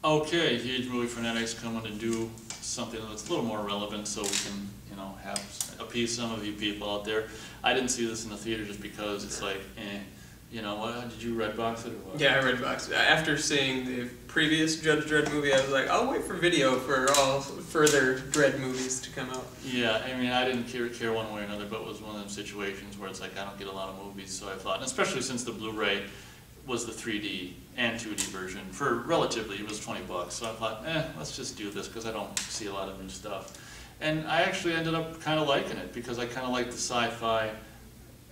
Okay, huge movie fanatics coming to do something that's a little more relevant so we can, have appease some of you people out there. I didn't see this in the theater just because it's like, what, did you Redbox it or what? Yeah, I Redboxed it. After seeing the previous Judge Dredd movie, I was like, I'll wait for video for all further Dredd movies to come out. Yeah, I mean, I didn't care one way or another, but it was one of those situations where it's like, I don't get a lot of movies, so I thought, and especially since the Blu-ray was the 3D and 2D version, for relatively, it was $20, so I thought, let's just do this, because I don't see a lot of new stuff. And I actually ended up kind of liking it, because I kind of like the sci-fi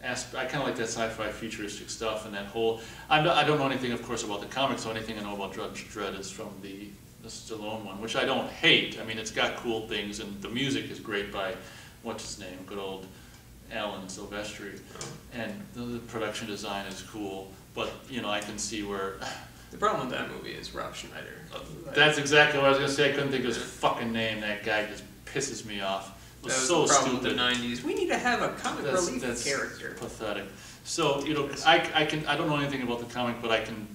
aspect. I kind of like that sci-fi futuristic stuff, and that whole, I don't know anything, of course, about the comics, so anything I know about Judge Dredd is from the Stallone one, which I don't hate. I mean, it's got cool things, and the music is great by, what's his name, good old Alan Silvestri, and the production design is cool, but, I can see where... The problem with that movie is Rob Schneider. That's exactly what I was going to say. I couldn't think of his fucking name. That guy just pisses me off. It was so the problem stupid. With the 90s. We need to have a comic relief character. Pathetic. So, I don't know anything about the comic, but I can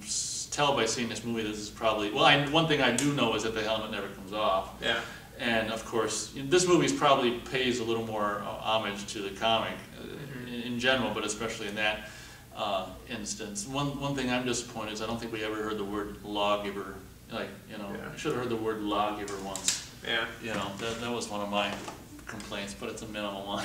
tell by seeing this movie this is probably... Well, one thing I do know is that the helmet never comes off. Yeah. And, of course, this movie probably pays a little more homage to the comic in general, but especially in that instance. One thing I'm disappointed is I don't think we ever heard the word lawgiver. I should have heard the word lawgiver once. Yeah. That was one of my complaints, but it's a minimal one.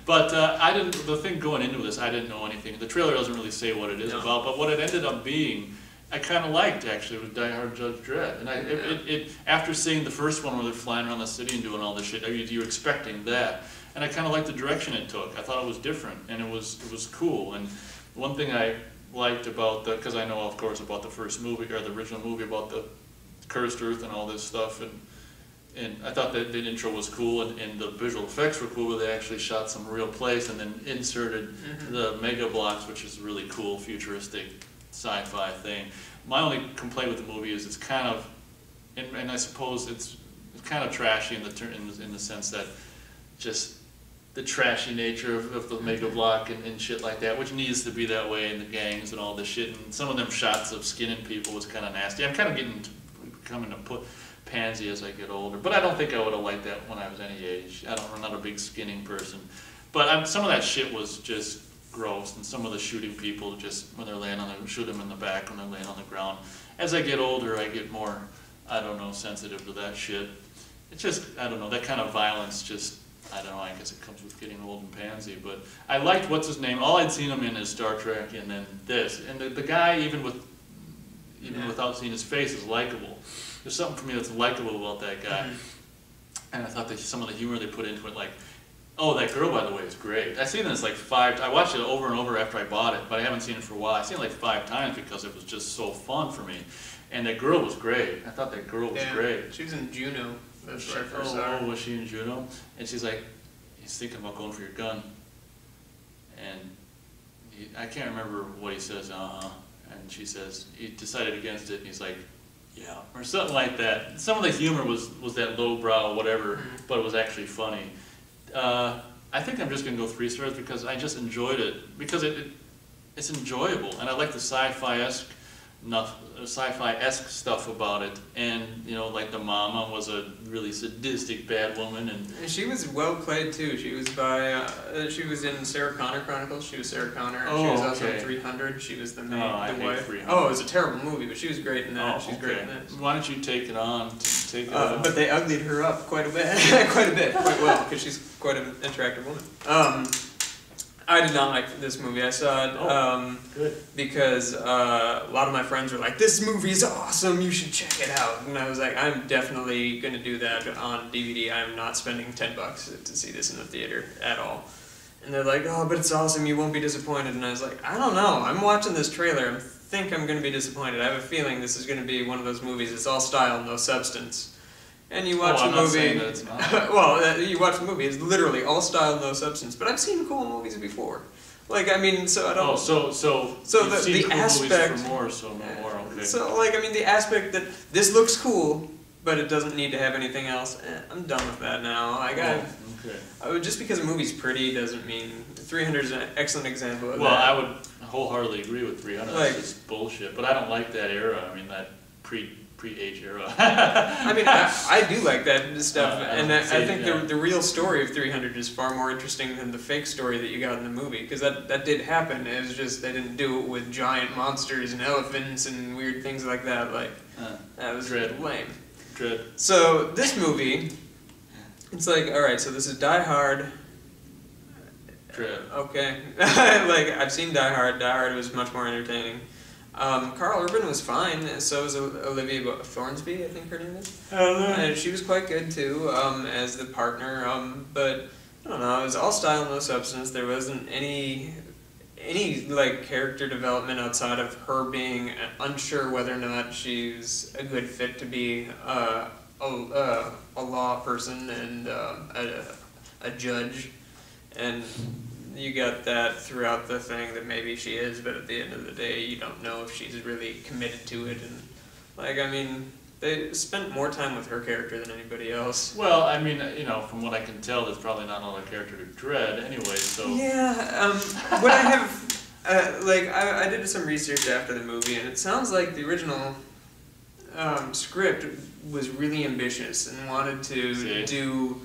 But the thing going into this, I didn't know anything. The trailer doesn't really say what it is about, but what it ended up being, I kind of liked, actually, with Die Hard Judge Dredd. And after seeing the first one where they're flying around the city and doing all this shit, you're expecting that. And I kind of liked the direction it took. I thought it was different, and it was cool. And one thing I liked about because I know, of course, about the first movie, or the original movie, about the cursed earth and all this stuff, and I thought that the intro was cool, and the visual effects were cool, where they actually shot some real place and then inserted the Mega Blocks, which is a really cool, futuristic sci-fi thing. My only complaint with the movie is it's kind of, and I suppose it's kind of trashy in the sense that just the trashy nature of the Mega Block and shit like that, which needs to be that way in the gangs and all this shit. And some of them shots of skinning people was kind of nasty. I'm kind of becoming a pansy as I get older, but I don't think I would have liked that when I was any age. I'm not a big skinning person, but some of that shit was just gross, and some of the shooting people just when they're laying shoot them in the back when they're laying on the ground. As I get older, I get more, sensitive to that shit. It's just, that kind of violence just, I guess it comes with getting old and pansy, but I liked, what's his name, all I'd seen him in is Star Trek and then this, and the guy, even without seeing his face, is likable. There's something for me that's likable about that guy, and I thought that some of the humor they put into it, like, oh, that girl, by the way, is great. I've seen this like I watched it over and over after I bought it, but I haven't seen it for a while. I've seen it like 5 times because it was just so fun for me, and that girl was great. I thought that girl was great. She was in Juno. That's where I first saw her. Oh, was she in Juno? And she's like, he's thinking about going for your gun. And I can't remember what he says, and she says, he decided against it, and he's like, yeah, or something like that. Some of the humor was that lowbrow, whatever, but it was actually funny. I think I'm just going to go 3 stars because I just enjoyed it, because it's enjoyable, and I like the sci-fi-esque stuff about it, and like the mama was a really sadistic bad woman, and she was well played too. She was she was in Sarah Connor Chronicles. She was Sarah Connor. And she was also in 300. She was the main, the wife. Oh, it was a terrible movie, but she was great in that. She's great in this. Why don't you take it on? But they uglied her up quite a bit, quite well, because she's quite an attractive woman. I did not like this movie. I saw it because a lot of my friends were like, this movie is awesome, you should check it out. And I was like, I'm definitely going to do that on DVD. I'm not spending $10 to see this in the theater at all. And they're like, oh, but it's awesome, you won't be disappointed. And I was like, I don't know. I'm watching this trailer. I think I'm going to be disappointed. I have a feeling this is going to be one of those movies. It's all style, no substance. And you watch the movie. Well, you watch the movie. It's literally all style, no substance. But I've seen cool movies before. Like, I mean, so I don't. Oh, so the cool aspect. For more, so no more. Okay. So, like, I mean, the aspect that this looks cool, but it doesn't need to have anything else. I'm done with that now. Just because a movie's pretty doesn't mean 300 is an excellent example of that. Well, I would wholeheartedly agree with 300. It's just bullshit. But I don't like that era. I mean, that pre-age era. I mean, I do like that stuff, and I think yeah. the real story of 300 is far more interesting than the fake story that you got in the movie, because that did happen. It was just they didn't do it with giant monsters and elephants and weird things like that. Like that was Dredd. lame. Dredd. So this movie, it's like, all right, so this is Die Hard. Dredd. Okay, like I've seen Die Hard. Die Hard was much more entertaining. Carl Urban was fine, so was Olivia Thornsby, I think her name is. And she was quite good too, as the partner. But I don't know, it was all style, no substance. There wasn't any like character development outside of her being unsure whether or not she's a good fit to be a law person and a judge, and you got that throughout the thing that maybe she is, but at the end of the day, you don't know if she's really committed to it. And like, I mean, they spent more time with her character than anybody else. Well, I mean, you know, from what I can tell, there's probably not all the character to Dredd anyway. So Yeah, what I have, like, I did some research after the movie, and it sounds like the original script was really ambitious and wanted to do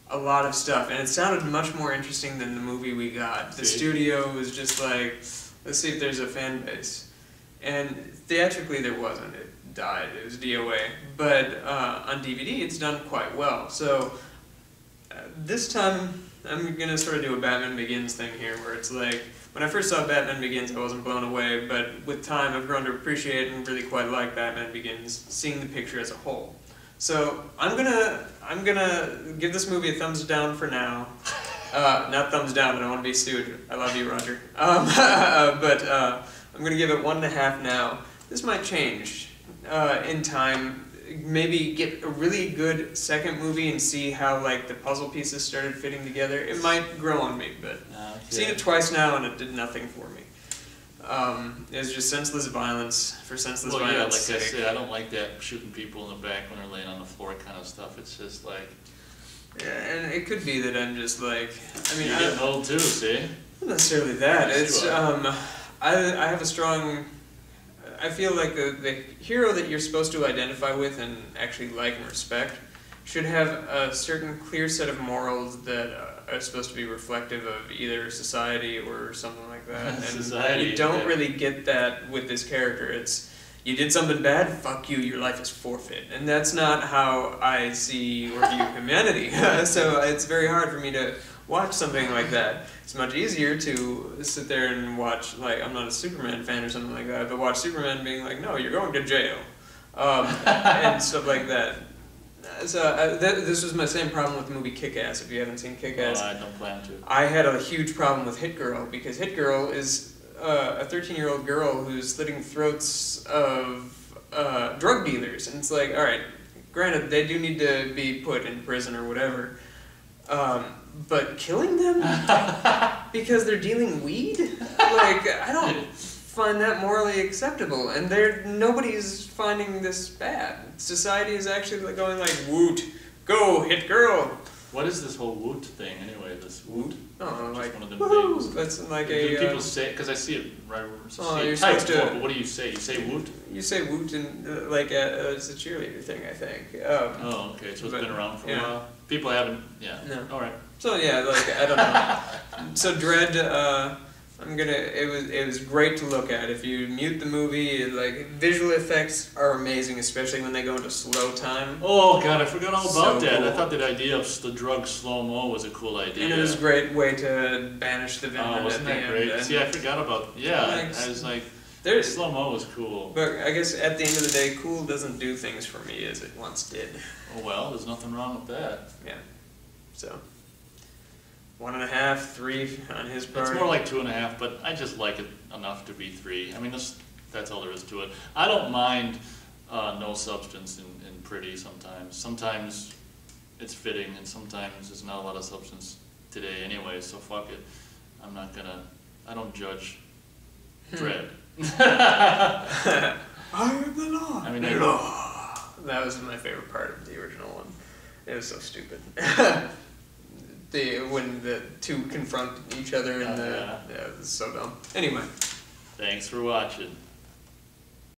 a lot of stuff, and it sounded much more interesting than the movie we got. The studio was just like, let's see if there's a fan base. And theatrically there wasn't. It died. It was DOA. But on DVD it's done quite well. So this time I'm going to sort of do a Batman Begins thing here, where it's like, when I first saw Batman Begins I wasn't blown away, but with time I've grown to appreciate and really quite like Batman Begins, seeing the picture as a whole. So I'm gonna give this movie a thumbs down for now. Not thumbs down, I don't want to be sued. I love you, Roger. But I'm gonna give it 1.5 now. This might change in time. Maybe get a really good second movie and see how like the puzzle pieces started fitting together. It might grow on me, but seen it twice now and it did nothing for me. It was just senseless violence for senseless violence sake. Like I said, I don't like that shooting people in the back when they're laying on the floor kind of stuff. It's just like... Yeah, and it could be that I'm just like... I mean, you're getting old too, see? Not necessarily that. It's, I have a strong... I feel like the hero that you're supposed to identify with and actually like and respect should have a certain clear set of morals that are supposed to be reflective of either society or something like that. And Society, you don't really get that with this character. It's, you did something bad, fuck you, your life is forfeit. And that's not how I see or view humanity. So it's very hard for me to watch something like that. It's much easier to sit there and watch, like, I'm not a Superman fan or something like that, but watch Superman being like, no, you're going to jail. And stuff like that. So this was my same problem with the movie Kick-Ass, if you haven't seen Kick-Ass. I don't plan to. I had a huge problem with Hit Girl, because Hit Girl is a 13-year-old girl who's slitting throats of drug dealers. And it's like, alright, granted, they do need to be put in prison or whatever, but killing them? Because they're dealing weed? Like, I don't find that morally acceptable, and nobody's finding this bad. Society is actually going like, woot, go, hit girl. What is this whole woot thing anyway? This woot? Oh, just like, one of them woohoo! things. That's like Do people say, because I see it right, you're typed supposed to, but what do you say? You say woot? You say woot, and like it's a cheerleader thing, I think. Oh, okay, so it's been around for a while. People haven't, No. All right. So yeah, like, I don't know. So Dredd, it was great to look at. If you mute the movie, like, visual effects are amazing, especially when they go into slow time. Oh god, I forgot all about that. Cool. I thought the idea of the drug slow-mo was a cool idea. And it was a great way to banish the villain wasn't at the that end. great? And See, I forgot about, I was like, slow-mo was cool. But I guess at the end of the day, cool doesn't do things for me as it once did. Oh well, there's nothing wrong with that. Yeah. So 1.5, 3 on his part. It's more like 2.5, but I just like it enough to be 3. I mean, that's all there is to it. I don't mind no substance in pretty sometimes. Sometimes it's fitting, and sometimes there's not a lot of substance today anyway, so fuck it. I don't judge Dredd. I am the law. I mean, that was my favorite part of the original one. It was so stupid. When the two confront each other and it was so dumb. Anyway. Thanks for watching.